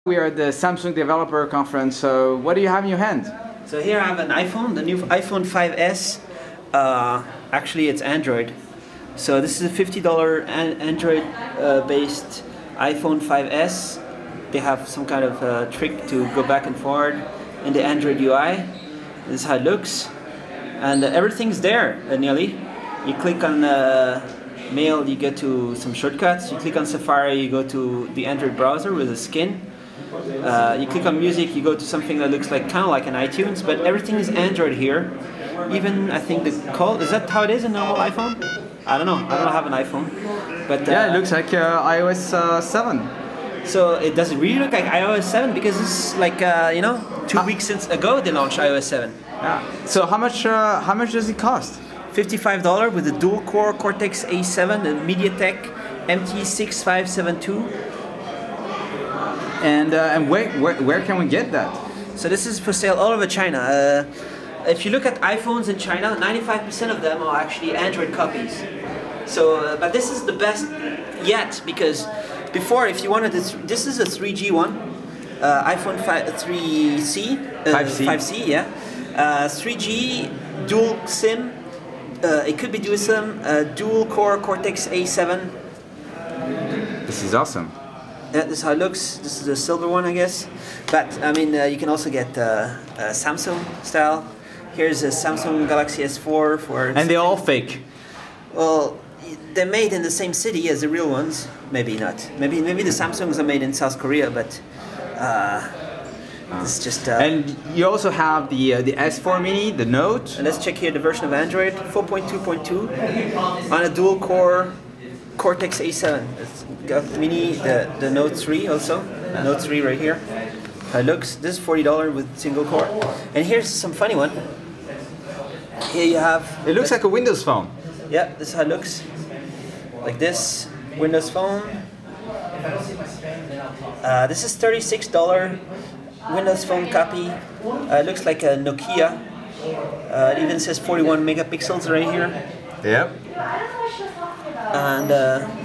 We are at the Samsung Developer Conference, so what do you have in your hand? So here I have an iPhone, the new iPhone 5S. Actually it's Android. So this is a $50 Android-based iPhone 5S. They have some kind of trick to go back and forward in the Android UI. This is how it looks. And everything's there, nearly. You click on Mail, you get to some shortcuts. You click on Safari, you go to the Android browser with a skin. You click on music, you go to something that looks like kind of like an iTunes, but everything is Android here. Even I think the call, is that how it is in a normal iPhone? I don't know. I don't have an iPhone, but yeah, it looks like iOS 7. So it does really look like iOS 7 because it's like you know, 2 weeks ago they launched iOS 7. Yeah. So how much does it cost? $55 with a dual-core Cortex A7 and MediaTek MT6572. And where can we get that? So this is for sale all over China. If you look at iPhones in China, 95% of them are actually Android copies. So, but this is the best yet because before, if you wanted this is a 3G one, iPhone 3C, 5C, yeah, 3G dual SIM. It could be dual SIM, dual core Cortex A7. This is awesome. Yeah, this is how it looks. This is a silver one, I guess. But I mean, you can also get Samsung style. Here's a Samsung Galaxy S4 for. And they're all fake. Well, they're made in the same city as the real ones. Maybe not. Maybe the Samsungs are made in South Korea, but it's just. And you also have the S4 Mini, the Note. And let's check here the version of Android 4.2.2 on a dual core Cortex A7. It's got the Mini, the Note 3 also. Note 3 right here. How it looks. This is $40 with single core. And here's some funny one. Here you have. It looks like a Windows phone. Yeah, this is how it looks. Like this, Windows Phone. This is $36 Windows Phone copy. It looks like a Nokia. It even says 41 megapixels right here. Yep. And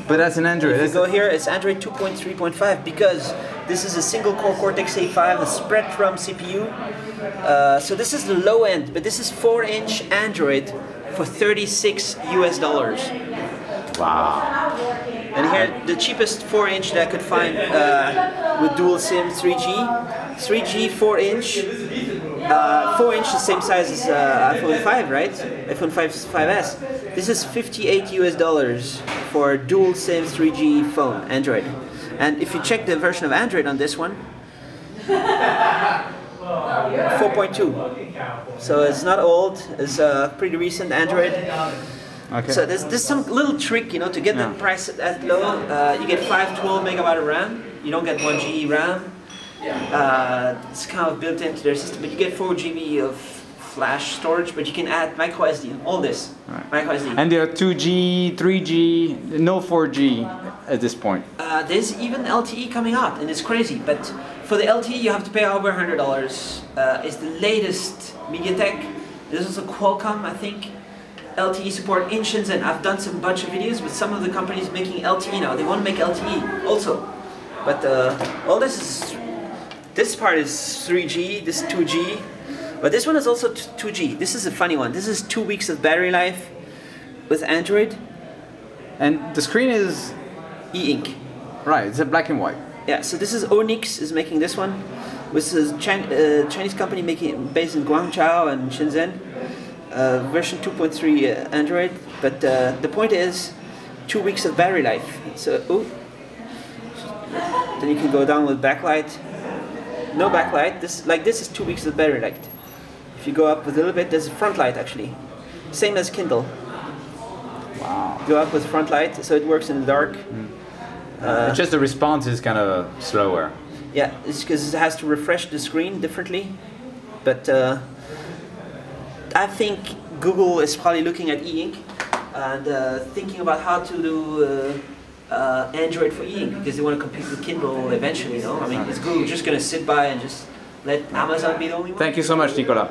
but that's an Android. If you go here, it's Android 2.3.5 because this is a single-core Cortex A5, a Spreadtrum CPU. So this is the low end, but this is 4-inch Android for $36 US. Wow. And here, the cheapest 4-inch that I could find with dual SIM 3G. 3G 4-inch. 4-inch the same size as iPhone 5, right? iPhone 5S. This is $58 US for dual SIM 3G phone, Android. And if you check the version of Android on this one, 4.2. So it's not old. It's pretty recent Android. Okay. So there's some little trick, you know, to get the price at low. You get 512 megabyte of RAM. You don't get 1 GB RAM. It's kind of built into their system, but you get 4 GB of flash storage, but you can add micro SD, all this, micro SD. And there are 2G, 3G, no 4G at this point. There's even LTE coming out, and it's crazy, but for the LTE you have to pay over $100. It's the latest MediaTek. There's also Qualcomm, I think. LTE support in Shenzhen. I've done some bunch of videos with some of the companies making LTE now. They want to make LTE also. But all this part is 3G, this is 2G. But this one is also 2G. This is a funny one. This is 2 weeks of battery life with Android. And the screen is e-ink. Right, it's a black and white. Yeah, so this is Onyx is making this one. This is a Chinese company based in Guangzhou and Shenzhen. Version 2.3 Android. But the point is 2 weeks of battery life. So, then you can go down with backlight. No backlight. This is 2 weeks of battery life. If you go up with a little bit, there's a front light actually. Same as Kindle. Wow. Go up with front light, so it works in the dark. It's just the response is kind of slower. Yeah, it's because it has to refresh the screen differently. But I think Google is probably looking at e-ink and thinking about how to do Android for e-ink because they want to compete with Kindle eventually, you know? I mean, is Google just going to sit by and just let Amazon be the only one? Thank you so much, Nicolas.